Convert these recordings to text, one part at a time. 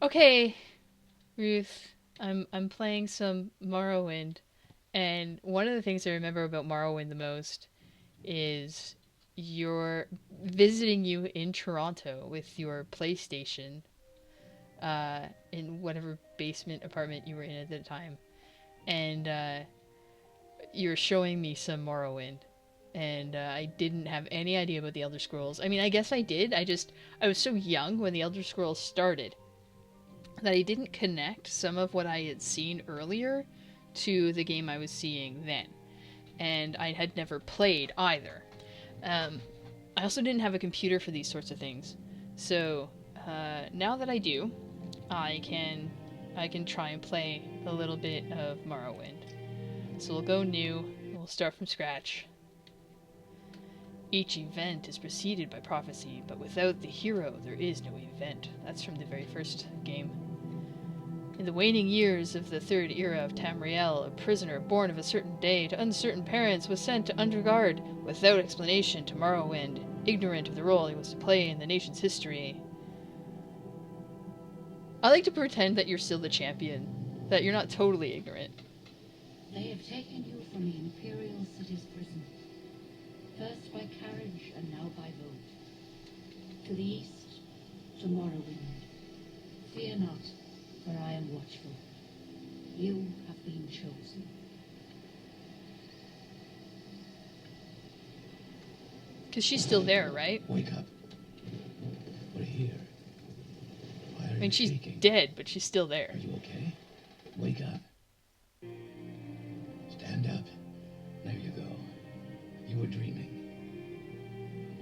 Okay, Ruth, I'm playing some Morrowind, and one of the things I remember about Morrowind the most is your visiting you in Toronto with your PlayStation, in whatever basement apartment you were in at the time, and you're showing me some Morrowind. And I didn't have any idea about the Elder Scrolls. I mean, I guess I did. I was so young when the Elder Scrolls started that I didn't connect some of what I had seen earlier to the game I was seeing then. And I had never played either. Um, I also didn't have a computer for these sorts of things. So now that I do, I can I can try and play a little bit of Morrowind. So we'll go new, we'll start from scratch. Each event is preceded by prophecy, but without the hero there is no event. That's from the very first game. In the waning years of the third era of Tamriel, a prisoner born of a certain day to uncertain parents was sent to underguard, without explanation, to Morrowind, ignorant of the role he was to play in the nation's history. I like to pretend that you're still the champion, that you're not totally ignorant. They have taken you from the Imperial City's prison, first by carriage and now by boat. To the east, to Morrowind. Fear not, for I am watchful. You have been chosen. Because she's still there, right? Wake up. We're here. Why are I mean, you she's shaking? dead, but she's still there. Are you okay? Wake up. Stand up. There you go. You were dreaming.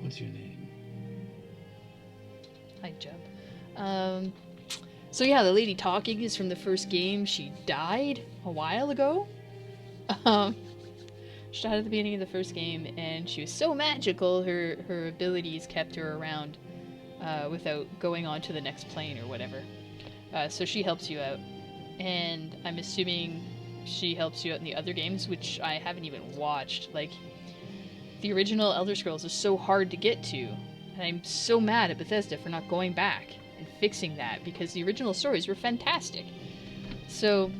What's your name? Hi, Jeb. So yeah, the lady talking is from the first game. She died a while ago. Um, she died at the beginning of the first game, and she was so magical, her abilities kept her around without going on to the next plane or whatever. So she helps you out. And I'm assuming she helps you out in the other games, which I haven't even watched. Like, the original Elder Scrolls is so hard to get to, and I'm so mad at Bethesda for not going back and fixing that, because the original stories were fantastic. So,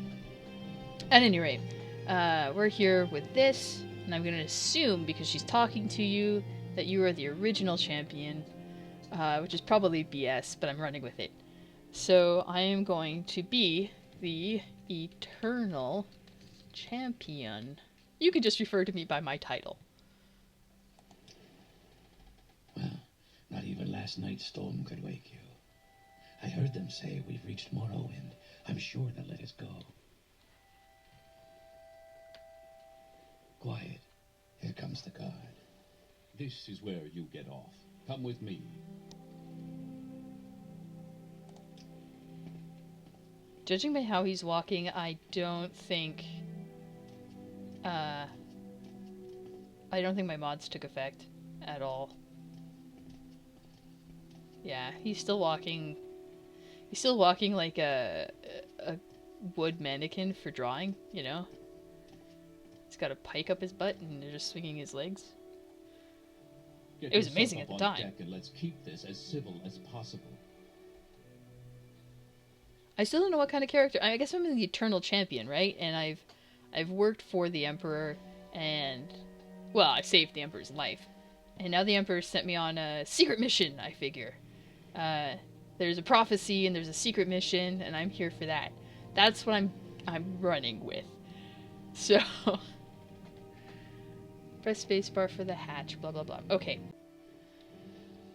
at any rate, we're here with this, and I'm going to assume, because she's talking to you, that you are the original champion, which is probably BS, but I'm running with it. So, I am going to be the eternal champion. You can just refer to me by my title. Well, not even last night's storm could wake you. I heard them say we've reached Morrowind. I'm sure they'll let us go. Quiet. Here comes the guard. This is where you get off. Come with me. Judging by how he's walking, I don't think my mods took effect at all. Yeah, he's still walking. He's still walking like a wood mannequin for drawing, you know? He's got a pike up his butt and they're just swinging his legs. Get It was yourself amazing up at the on time. deck and let's keep this as civil as possible. I still don't know what kind of character. I guess I'm the eternal champion, right? And I've worked for the Emperor, and well, I saved the Emperor's life, and now the Emperor sent me on a secret mission. I figure there's a prophecy and there's a secret mission, and I'm here for that. That's what I'm running with. So press spacebar for the hatch. Blah blah blah. Okay.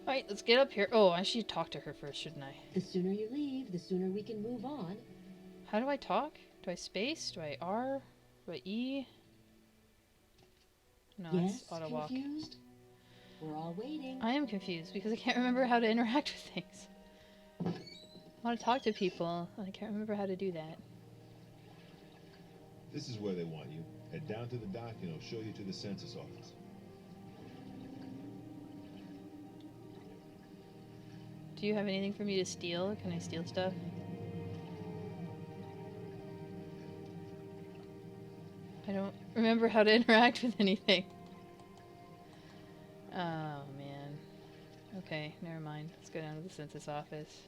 All right, let's get up here. Oh, I should talk to her first, shouldn't I? The sooner you leave, the sooner we can move on. How do I talk? Do I space? Do I R? Do I E? No, Yes, it's auto walk. confused? We're all waiting. I am confused because I can't remember how to interact with things. I want to talk to people, and I can't remember how to do that. This is where they want you. Head down to the dock and it'll show you to the census office. Do you have anything for me to steal? Can I steal stuff? I don't remember how to interact with anything. Oh, man. Okay, never mind. Let's go down to the census office.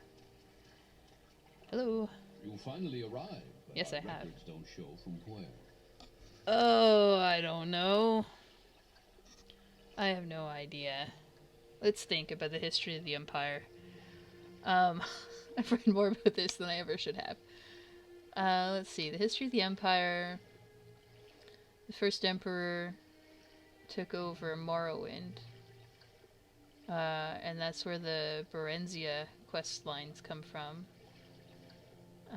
It Hello. You finally arrived, but Yes, our I have. records don't show from where. Oh, I don't know. I have no idea. Let's think about the history of the Empire. I've read more about this than I ever should have. Let's see. The history of the Empire. The first Emperor took over Morrowind. And that's where the Berenzia quest lines come from.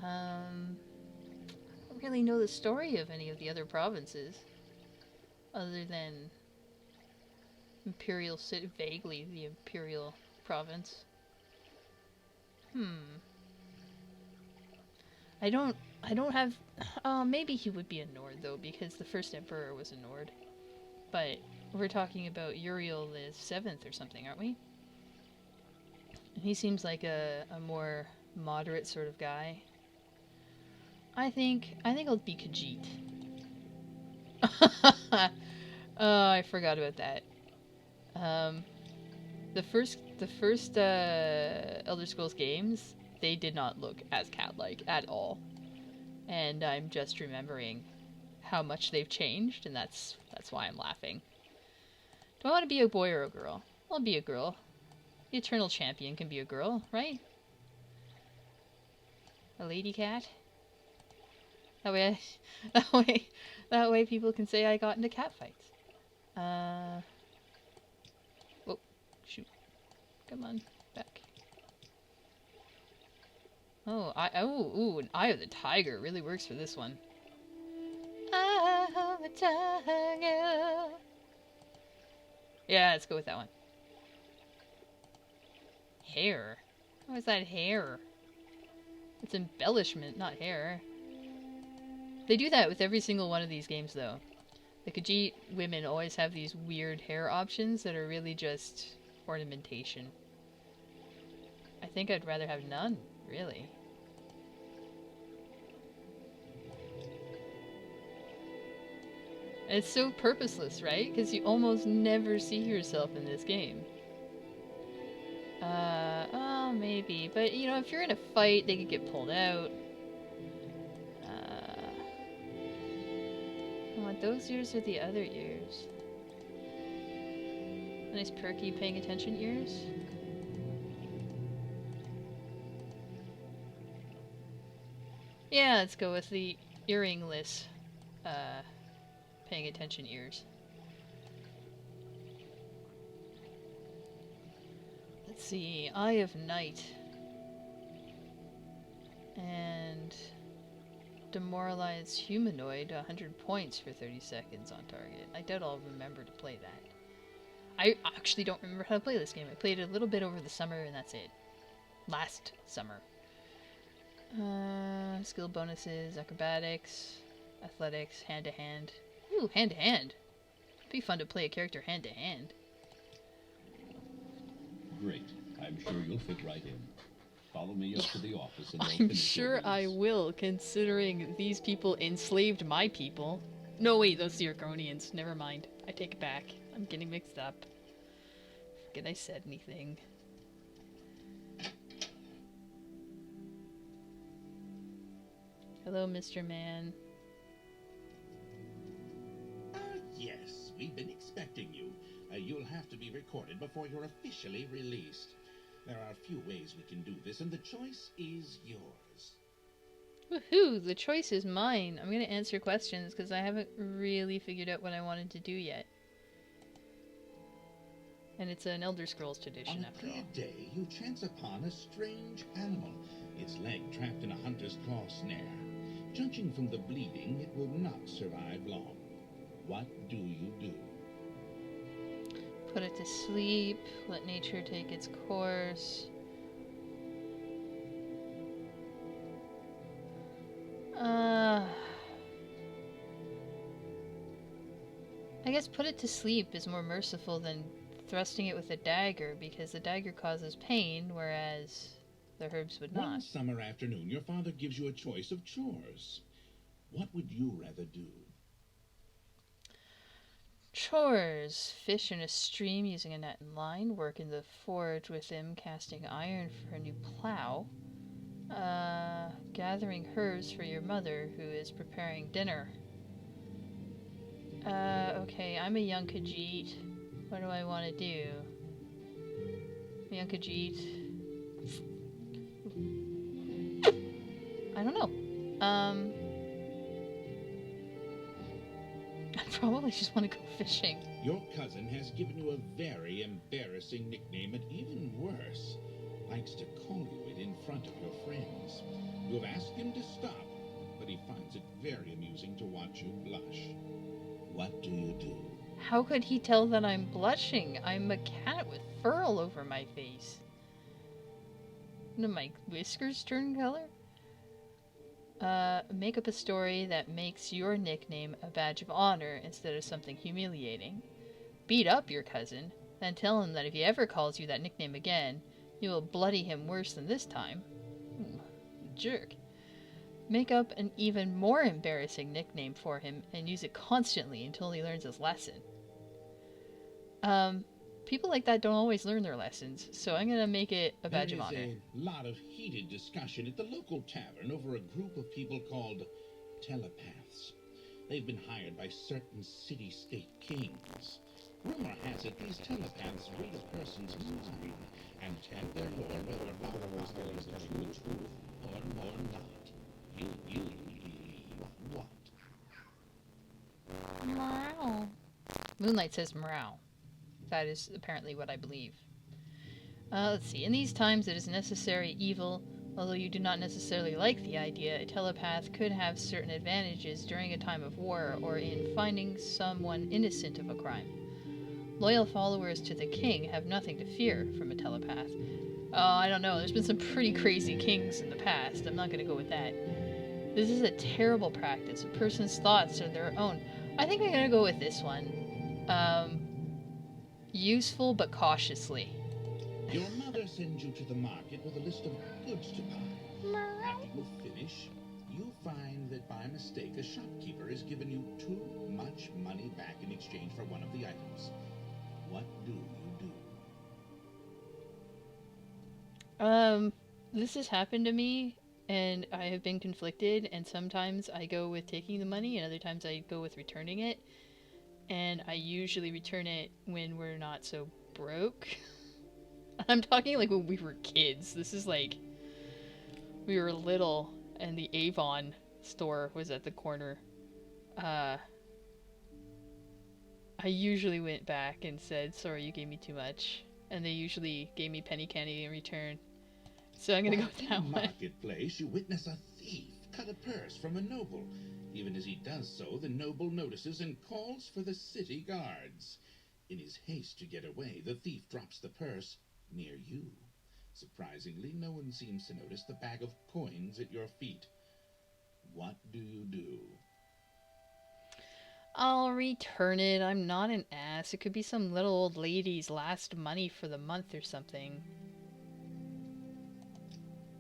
I don't really know the story of any of the other provinces. Other than Imperial City, vaguely the Imperial province. I don't have. Maybe he would be a Nord though, because the first Emperor was a Nord. But we're talking about Uriel the Seventh or something, aren't we? And he seems like a more moderate sort of guy. I think I'll be Khajiit. Oh, I forgot about that. The first Elder Scrolls games, they did not look as cat-like at all, and I'm just remembering how much they've changed, and that's why I'm laughing. Do I want to be a boy or a girl? I'll be a girl. The Eternal Champion can be a girl, right? A lady cat. That way, that way people can say I got into cat fights. Oh, shoot! Come on, back. Oh, an Eye of the Tiger really works for this one. Eye of the Tiger. Yeah, let's go with that one. Hair. How is that hair? It's embellishment, not hair. They do that with every single one of these games, though. The Khajiit women always have these weird hair options that are really just ornamentation. I think I'd rather have none, really. And it's so purposeless, right? Because you almost never see yourself in this game. Oh, maybe. But, you know, if you're in a fight, they could get pulled out. I want those ears or the other ears? Nice perky paying attention ears? Yeah, let's go with the earringless paying attention ears. Let's see, Eye of Night. And demoralize humanoid, 100 points for 30 seconds on target. I doubt I'll remember to play that. I actually don't remember how to play this game. I played it a little bit over the summer and that's it. Last summer. Skill bonuses, acrobatics, athletics, hand-to-hand. Ooh, hand-to-hand. It'd be fun to play a character hand-to-hand. Great. I'm sure you'll fit right in. Follow me up to the office and they'll I'm finish sure your I release. will, considering these people enslaved my people. No, wait, those are Argonians. Never mind. I take it back. I'm getting mixed up. Forget I said anything. Hello, Mr. Man. Yes, we've been expecting you. You'll have to be recorded before you're officially released. There are a few ways we can do this, and the choice is yours. Woohoo! The choice is mine. I'm gonna answer questions because I haven't really figured out what I wanted to do yet. And it's an Elder Scrolls tradition, On a after clear all. day, you chance upon a strange animal, its leg trapped in a hunter's claw snare. Judging from the bleeding, it will not survive long. What do you do? Put it to sleep. Let nature take its course. I guess put it to sleep is more merciful than thrusting it with a dagger, because the dagger causes pain, whereas the herbs would One not. summer afternoon, your father gives you a choice of chores. What would you rather do? Chores. Fish in a stream using a net and line. Work in the forge with him, casting iron for a new plow. gathering herbs for your mother, who is preparing dinner. Okay, I'm a young Khajiit. What do I want to do? Young Khajiit. I don't know. I probably just want to go fishing. Your cousin has given you a very embarrassing nickname, and even worse, likes to call you it in front of your friends. You have asked him to stop, but he finds it very amusing to watch you blush. What do you do? How could he tell that I'm blushing? I'm a cat with fur all over my face. Do my whiskers turn color? Make up a story that makes your nickname a badge of honor instead of something humiliating. Beat up your cousin, then tell him that if he ever calls you that nickname again, you will bloody him worse than this time. Jerk. Make up an even more embarrassing nickname for him and use it constantly until he learns his lesson. People like that don't always learn their lessons, so I'm gonna make it a badge of honor. There is a lot of heated discussion at the local tavern over a group of people called telepaths. They've been hired by certain city-state kings. Rumor has it these telepaths read a person's mind and tell their lord whether or not is the truth or not. You believe what? Morale. Moonlight says morale. That is apparently what I believe. Let's see. In these times, it is necessary evil. Although you do not necessarily like the idea, a telepath could have certain advantages during a time of war or in finding someone innocent of a crime. Loyal followers to the king have nothing to fear from a telepath. I don't know. There's been some pretty crazy kings in the past. I'm not going to go with that. This is a terrible practice. A person's thoughts are their own. I think I'm going to go with this one. Useful but cautiously. Your mother sends you to the market with a list of goods to buy. After you finish, you find that by mistake a shopkeeper has given you too much money back in exchange for one of the items. What do you do? This has happened to me, and I have been conflicted, and sometimes I go with taking the money, and other times I go with returning it. And I usually return it when we're not so broke. I'm talking like when we were kids. This is like we were little and the Avon store was at the corner. I usually went back and said, sorry, you gave me too much. And they usually gave me penny candy in return. So I'm gonna go with that in the one. marketplace, you witness a thief cut a purse from a noble. Even as he does so, the noble notices and calls for the city guards. In his haste to get away, the thief drops the purse near you. Surprisingly, no one seems to notice the bag of coins at your feet. What do you do? I'll return it. I'm not an ass. It could be some little old lady's last money for the month or something.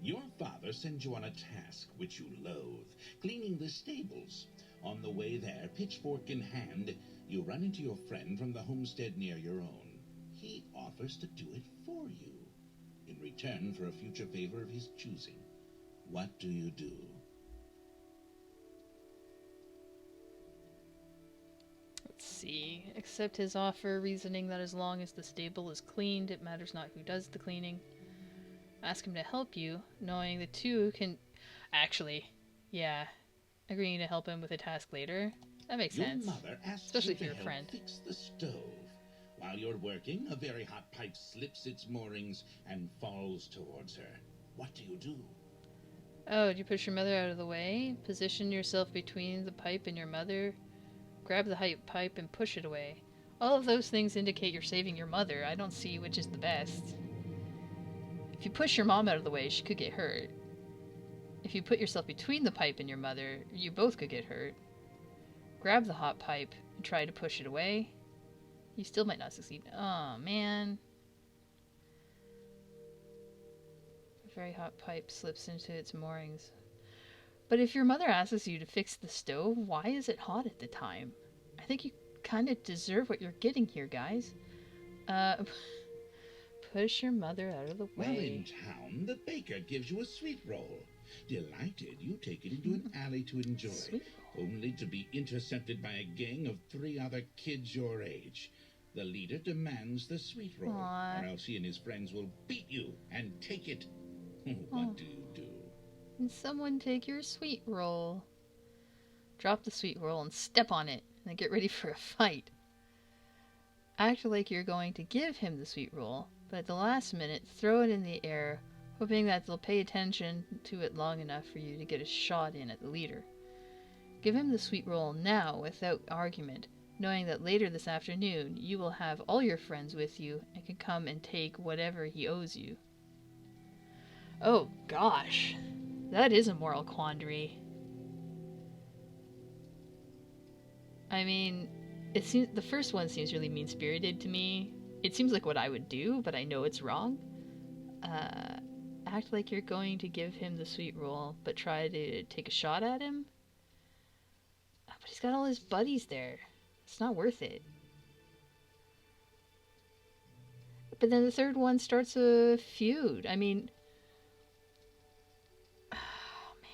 Your father sends you on a task which you loathe, cleaning the stables. On the way there, pitchfork in hand, you run into your friend from the homestead near your own. He offers to do it for you, in return for a future favor of his choosing. What do you do? Let's see. Accept his offer, reasoning that as long as the stable is cleaned, it matters not who does the cleaning. Ask him to help you, knowing the two can... Actually, yeah. Agreeing to help him with a task later. That makes sense. Your mother asks Especially you to if you're a help friend. fix the stove. While you're working, a very hot pipe slips its moorings and falls towards her. What do you do? Oh, do you push your mother out of the way? Position yourself between the pipe and your mother? Grab the pipe and push it away. All of those things indicate you're saving your mother. I don't see which is the best. If you push your mom out of the way, she could get hurt. If you put yourself between the pipe and your mother, you both could get hurt. Grab the hot pipe and try to push it away. You still might not succeed. Oh, man. A very hot pipe slips into its moorings. But if your mother asks you to fix the stove, why is it hot at the time? I think you kind of deserve what you're getting here, guys. Push your mother out of the way. Well, in town, the baker gives you a sweet roll. Delighted, you take it into an alley to enjoy, Sweet. only to be intercepted by a gang of 3 other kids your age. The leader demands the sweet roll, Aww. or else he and his friends will beat you and take it. Oh. What do you do? And someone take your sweet roll. Drop the sweet roll and step on it, and get ready for a fight. Act like you're going to give him the sweet roll, but at the last minute, throw it in the air, hoping that they'll pay attention to it long enough for you to get a shot in at the leader. Give him the sweet roll now without argument, knowing that later this afternoon you will have all your friends with you and can come and take whatever he owes you. Oh gosh, that is a moral quandary. I mean, it seems the first one seems really mean-spirited to me. It seems like what I would do, but I know it's wrong. Act like you're going to give him the sweet roll, but try to take a shot at him? But he's got all his buddies there. It's not worth it. But then the third one starts a feud. I mean... Oh, man.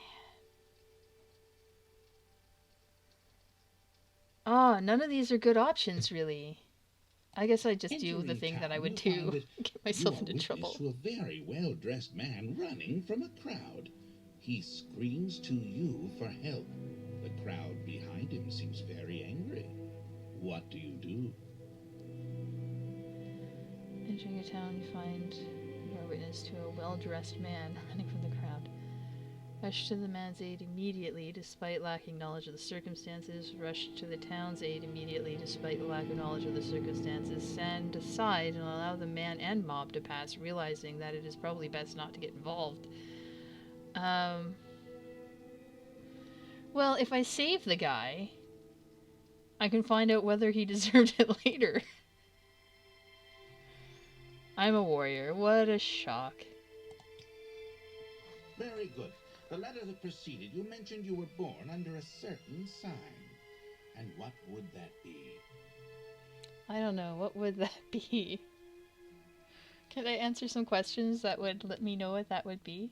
Oh, none of these are good options, really. I guess I just do the thing that I would do. Get myself into trouble. You are witness to a very well-dressed man running from a crowd. He screams to you for help. The crowd behind him seems very angry. What do you do? Entering a town, you find you are witness to a well-dressed man running from the crowd. Rush to the man's aid immediately, despite lacking knowledge of the circumstances. Rush to the town's aid immediately, despite the lack of knowledge of the circumstances. Stand aside and allow the man and mob to pass, realizing that it is probably best not to get involved. Well, if I save the guy, I can find out whether he deserved it later. I'm a warrior. What a shock. Very good. The letter that preceded, you mentioned you were born under a certain sign. And what would that be? I don't know. What would that be? Can I answer some questions that would let me know what that would be?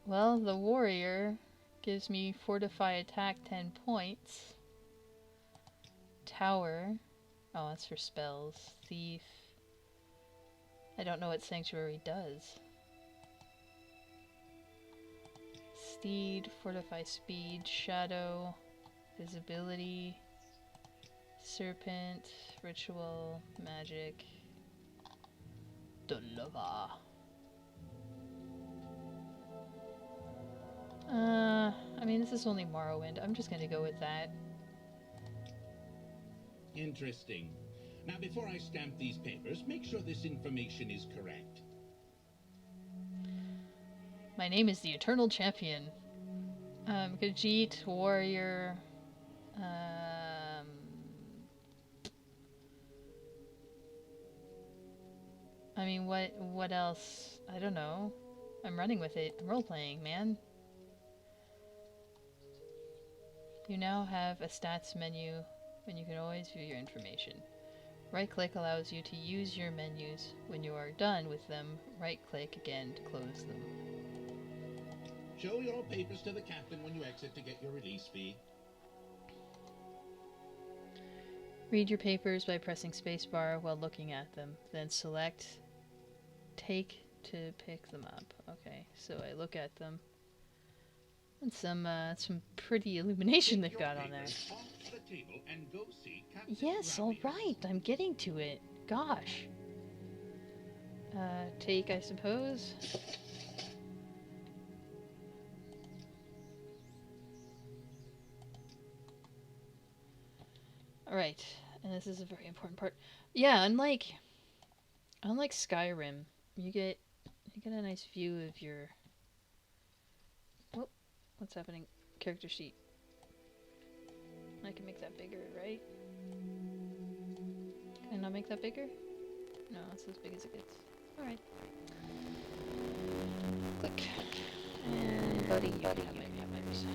Well, the warrior gives me fortify attack 10 points. Tower. Oh, that's for spells. Thief. I don't know what Sanctuary does. Steed, fortify speed, shadow, visibility, serpent, ritual, magic, deliver. I mean, this is only Morrowind. I'm just gonna go with that. Interesting. Now, before I stamp these papers, make sure this information is correct. My name is the Eternal Champion. Khajiit, warrior. I mean, what else? I don't know. I'm running with it. I'm role-playing, man. You now have a stats menu, and you can always view your information. Right-click allows you to use your menus. When you are done with them, right-click again to close them. Show your papers to the captain when you exit to get your release fee. Read your papers by pressing spacebar while looking at them. Then select Take to pick them up. Okay, so I look at them. And some pretty illumination they've got on there. Yes, alright, I'm getting to it. Gosh. Take, I suppose. Alright, and this is a very important part. Yeah, unlike Skyrim, you get a nice view of your... Whoop, what's happening? Character sheet. I can make that bigger, right? Can I not make that bigger? No, it's as big as it gets. Alright. Click. And buddy, you have my papers.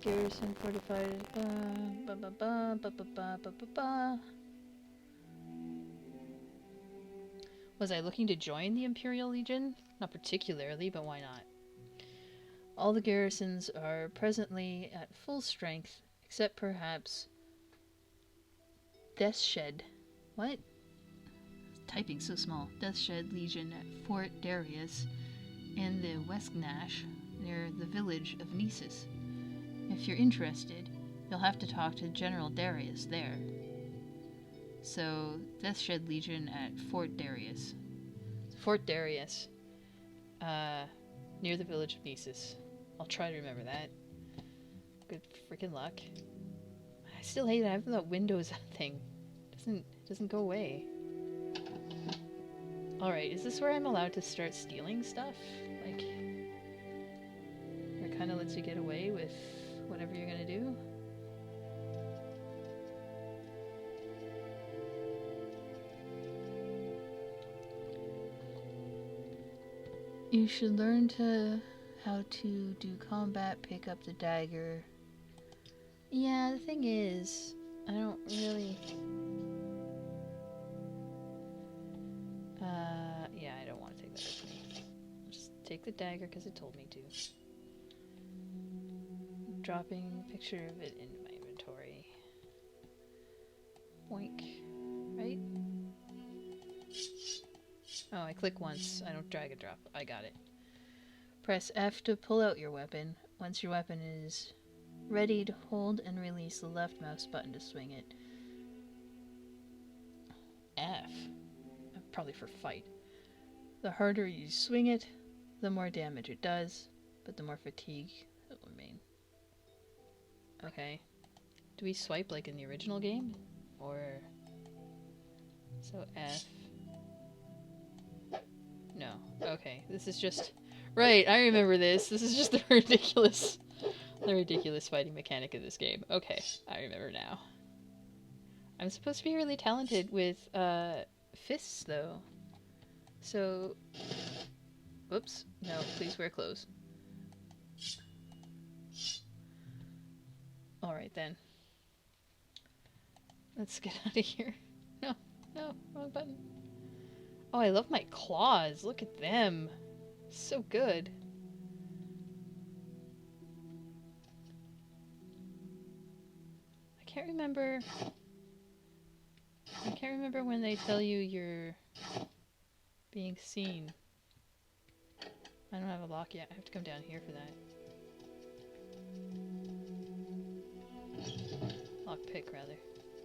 Garrison fortified. Was I looking to join the Imperial Legion? Not particularly, but why not? All the garrisons are presently at full strength, except perhaps Deathshed. What? Typing so small. Deathshed Legion at Fort Darius in the Westnash, near the village of Nisus. If you're interested, you'll have to talk to General Darius there. So, Deathshed Legion at Fort Darius. Fort Darius. Near the village of Nisus. I'll try to remember that. Good freaking luck. I still hate it. I have that Windows thing. Doesn't go away. Alright, is this where I'm allowed to start stealing stuff? Like, it kind of lets you get away with whatever you're gonna do? You should learn how to do combat, pick up the dagger. Yeah, the thing is, I don't really... yeah, I don't want to take that with me. I'll just take the dagger because it told me to. Dropping a picture of it into my inventory. Boink. Right? Oh, I click once. I don't drag and drop. I got it. Press F to pull out your weapon. Once your weapon is ready, to hold and release the left mouse button to swing it. F. Probably for fight. The harder you swing it, the more damage it does, but the more fatigue it will remain. Okay. Do we swipe like in the original game? Or... So F... No. Okay. This is just... Right, I remember this. This is just the ridiculous fighting mechanic of this game. Okay, I remember now. I'm supposed to be really talented with, fists, though. So... Whoops. No, please wear clothes. Alright then. Let's get out of here. No, wrong button. Oh, I love my claws. Look at them. So good. I can't remember when they tell you you're being seen. I don't have a lock yet. I have to come down here for that. Lockpick, rather.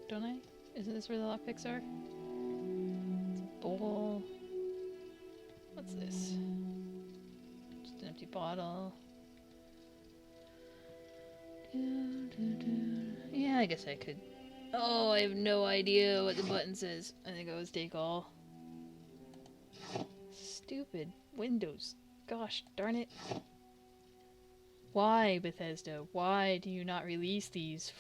Don't I? Isn't this where the lockpicks are? It's a bowl. What's this? Just an empty bottle. Yeah, I guess I could. Oh, I have no idea what the button says. I think I was take all. Stupid Windows. Gosh darn it. Why, Bethesda? Why do you not release these?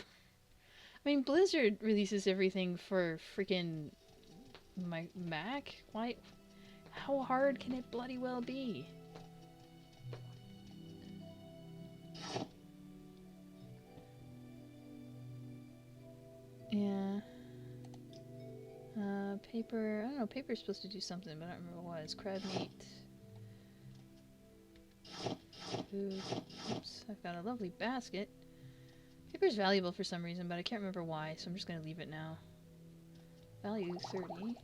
I mean, Blizzard releases everything for freaking my Mac? Why? How hard can it bloody well be? Yeah. Paper. I don't know. Paper's supposed to do something, but I don't remember what it was. Crab meat. Food. Oops. I've got a lovely basket. Paper's valuable for some reason, but I can't remember why, so I'm just gonna leave it now. Value 30.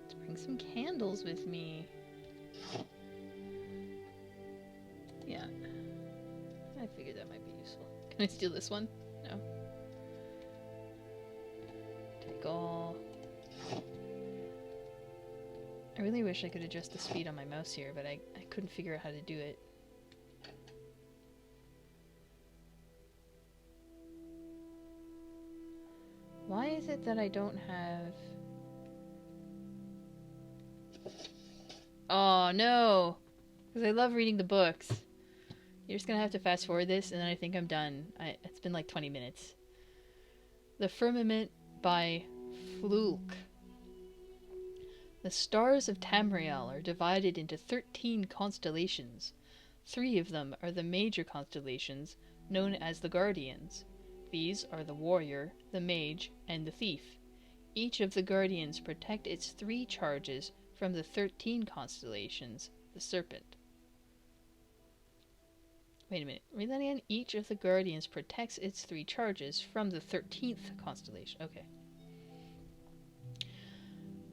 Let's bring some candles with me. Yeah. I figured that might be useful. Can I steal this one? No. Take all. I really wish I could adjust the speed on my mouse here, but I couldn't figure out how to do it. Why is it that I don't have... Oh, no! Because I love reading the books. You're just gonna have to fast forward this, and then I think I'm done. It's been like 20 minutes. The Firmament by Fluke. The stars of Tamriel are divided into 13 constellations. 3 of them are the major constellations known as the Guardians. These are the Warrior, the Mage, and the Thief. Each of the Guardians protect its 3 charges from the 13 constellations, the Serpent. Wait a minute, read that again? Each of the Guardians protects its 3 charges from the 13th constellation. Okay.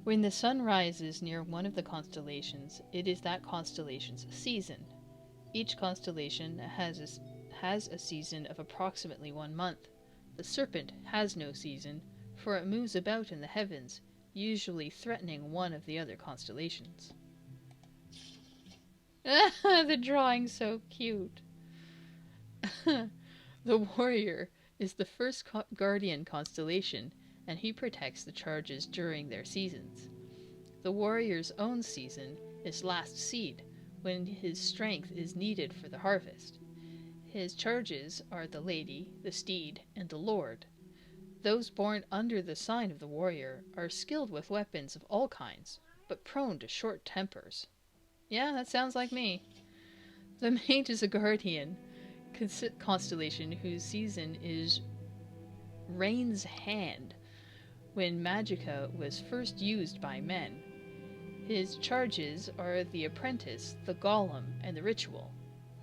When the sun rises near one of the constellations, it is that constellation's season. Each constellation has a season of approximately 1 month. The Serpent has no season, for it moves about in the heavens, usually threatening one of the other constellations. The drawing's so cute. The Warrior is the first Guardian constellation, and he protects the charges during their seasons. The Warrior's own season is Last Seed, when his strength is needed for the harvest. His charges are the Lady, the Steed, and the Lord. Those born under the sign of the Warrior are skilled with weapons of all kinds, but prone to short tempers. Yeah, that sounds like me. The Mage is a Guardian constellation whose season is Rain's Hand, when magicka was first used by men. His charges are the Apprentice, the Golem, and the Ritual.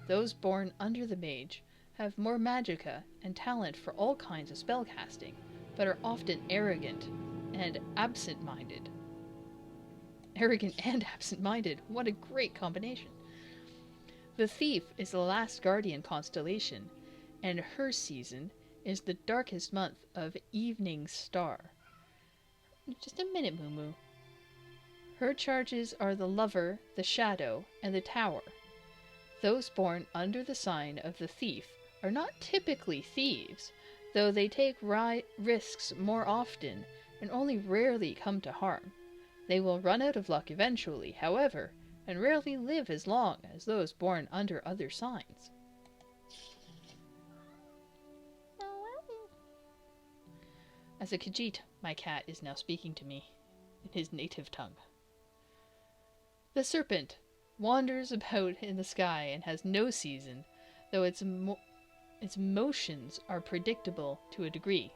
Those born under the Mage have more magicka and talent for all kinds of spellcasting, but are often arrogant and absent-minded. Arrogant and absent-minded, what a great combination. The Thief is the last Guardian constellation, and her season is the darkest month of Evening Star. Just a minute, Moo Moo. Her charges are the Lover, the Shadow, and the Tower. Those born under the sign of the Thief are not typically thieves, though they take risks more often and only rarely come to harm. They will run out of luck eventually, however, and rarely live as long as those born under other signs. As a Khajiit, my cat is now speaking to me in his native tongue. The Serpent wanders about in the sky and has no season, though its motions are predictable to a degree.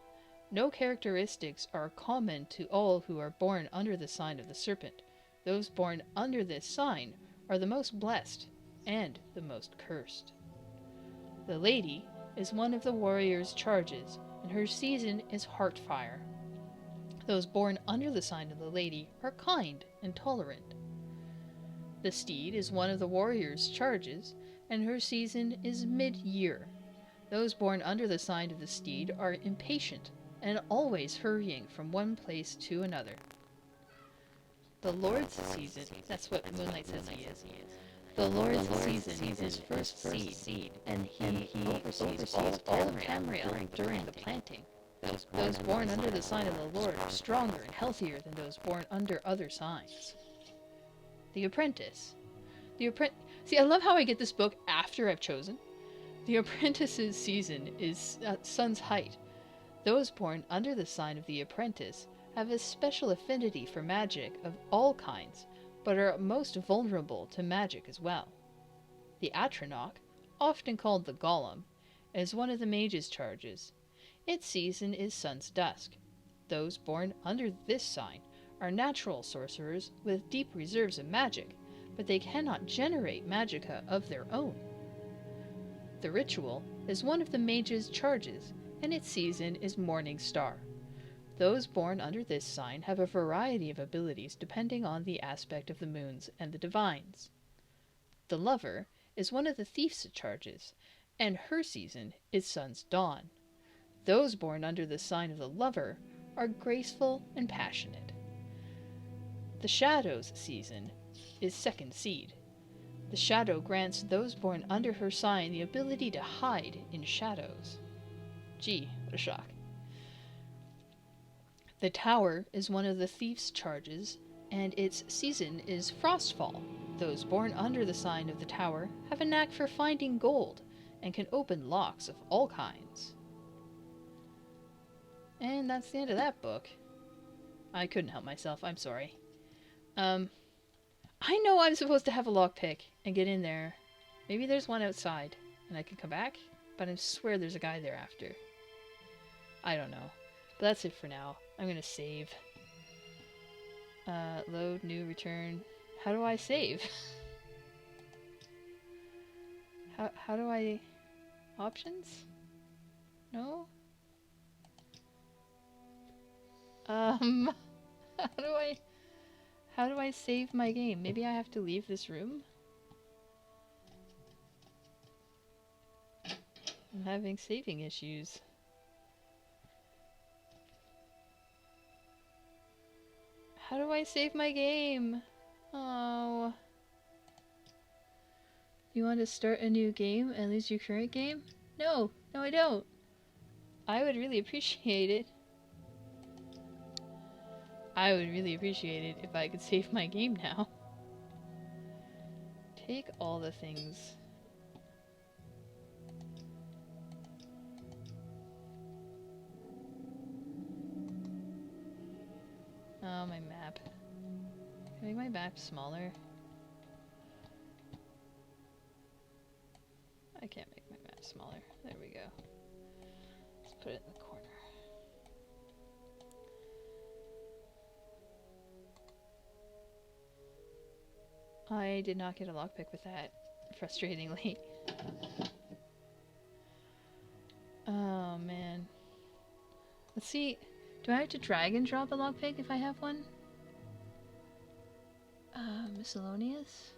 No characteristics are common to all who are born under the sign of the Serpent. Those born under this sign are the most blessed and the most cursed. The Lady is one of the Warrior's charges, and her season is Heartfire. Those born under the sign of the Lady are kind and tolerant. The Steed is one of the Warrior's charges, and her season is mid-year. Those born under the sign of the Steed are impatient and always hurrying from one place to another. The Lord's season, that's what Moonlight says he is. The Lord's season is his first seed, and he oversees all of Tamriel during the planting. Those born under the sign of the Lord are stronger and healthier than those born under other signs. The Apprentice. See, I love how I get this book after I've chosen. The Apprentice's season is Sun's height. Those born under the sign of the Apprentice have a special affinity for magic of all kinds, but are most vulnerable to magic as well. The Atronach, often called the Golem, is one of the Mage's charges. Its season is Sun's dusk. Those born under this sign are natural sorcerers with deep reserves of magic, but they cannot generate magicka of their own. The Ritual is one of the Mage's charges, and its season is Morning Star. Those born under this sign have a variety of abilities depending on the aspect of the moons and the divines. The Lover is one of the Thief's charges, and her season is Sun's Dawn. Those born under the sign of the Lover are graceful and passionate. The Shadow's season is Second Seed. The Shadow grants those born under her sign the ability to hide in shadows. Gee, what a shock. The Tower is one of the Thief's charges, and its season is Frostfall. Those born under the sign of the Tower have a knack for finding gold, and can open locks of all kinds. And that's the end of that book. I couldn't help myself, I'm sorry. I know I'm supposed to have a lockpick and get in there Maybe there's one outside and I can come back, but I swear there's a guy there after. I don't know. But that's it for now. I'm gonna save. Load, new, return. How do I save? How do I... Options? No? How do I save my game? Maybe I have to leave this room? I'm having saving issues. How do I save my game? Oh. You want to start a new game and lose your current game? No, no I don't. I would really appreciate it. I would really appreciate it if I could save my game now. Take all the things. Oh, my map. Can I make my map smaller? I can't make my map smaller. There we go. Let's put it in the corner. I did not get a lockpick with that, frustratingly. Oh man. Let's see. Do I have to drag and drop a lockpick if I have one? Miscellaneous?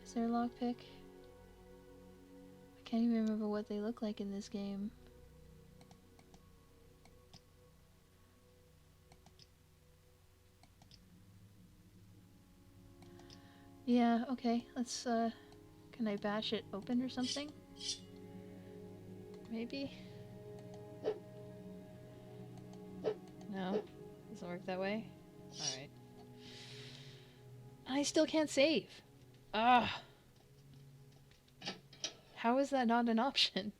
Is there a lockpick? I can't even remember what they look like in this game. Yeah, okay. Let's, can I bash it open or something? Maybe? No? Doesn't work that way? Alright. I still can't save! Ah! How is that not an option?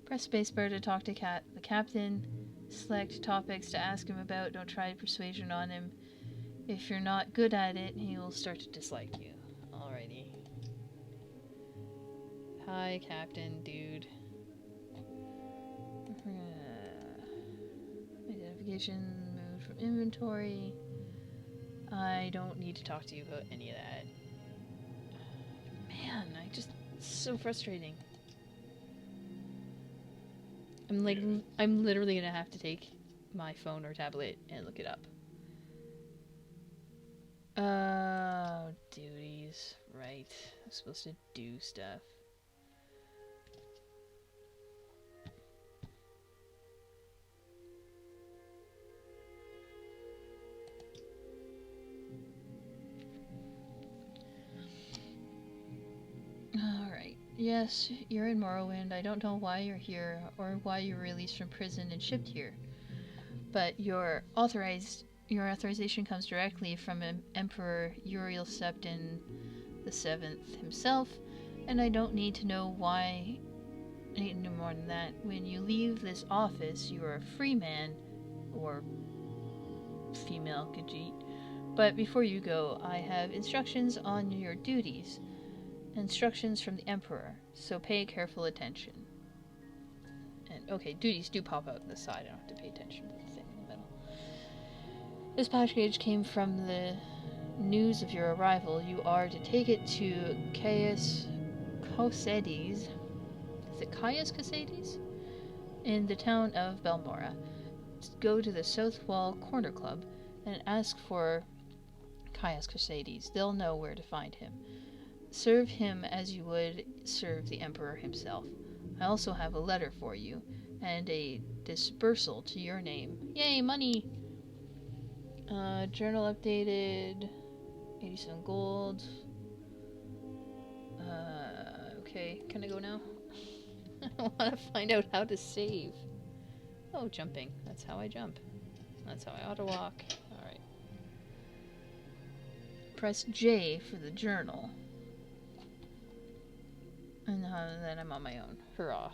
Press spacebar to talk to the captain. Select topics to ask him about. Don't try persuasion on him. If you're not good at it, he will start to dislike you. Alrighty. Hi, captain, dude. Identification, moved from inventory. I don't need to talk to you about any of that. Man, it's so frustrating. I'm literally gonna have to take my phone or tablet and look it up. Oh, duties. Right. I'm supposed to do stuff. Alright. Yes, you're in Morrowind. I don't know why you're here or why you were released from prison and shipped here. But your authorization comes directly from Emperor Uriel Septon VII himself, and I don't need to know why any more than that. When you leave this office, you are a free man, or female, Khajiit. But before you go, I have instructions on your duties. Instructions from the Emperor, so pay careful attention. And, okay, duties do pop out on the side, I don't have to pay attention to the thing in the middle. This package came from the news of your arrival. You are to take it to Caius Cosades. Is it Caius Cosades? In the town of Balmora. Go to the South Wall Corner Club and ask for Caius Cosades. They'll know where to find him. Serve him as you would serve the Emperor himself. I also have a letter for you, and a dispersal to your name. Yay, money! Journal updated. 87 gold. Okay, can I go now? I want to find out how to save. Oh, jumping. That's how I jump. That's how I auto-walk. Alright. Press J for the journal. And then I'm on my own. Hurrah.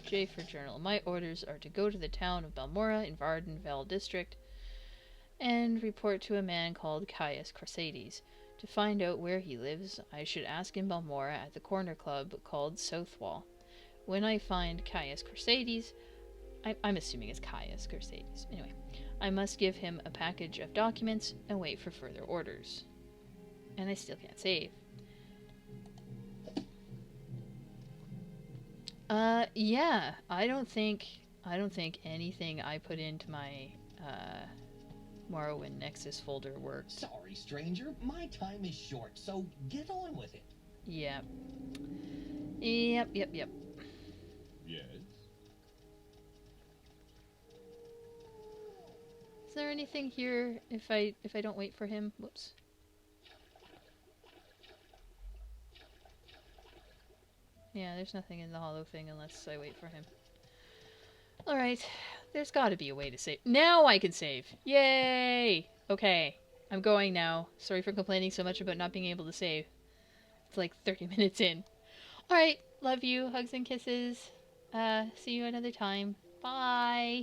J for journal. My orders are to go to the town of Balmora in Vardenfell district and report to a man called Caius Corsades. To find out where he lives, I should ask in Balmora at the corner club called Southwall. When I find Caius Corsades, I'm assuming it's Caius Corsades. Anyway, I must give him a package of documents and wait for further orders. And I still can't save. Yeah. I don't think anything I put into my Morrowind Nexus folder worked. Sorry, stranger. My time is short, so get on with it. Yep. Yes? Is there anything here if I don't wait for him? Whoops. Yeah, there's nothing in the hollow thing unless I wait for him. Alright. There's gotta be a way to save. Now I can save! Yay! Okay. I'm going now. Sorry for complaining so much about not being able to save. It's like 30 minutes in. Alright. Love you. Hugs and kisses. See you another time. Bye!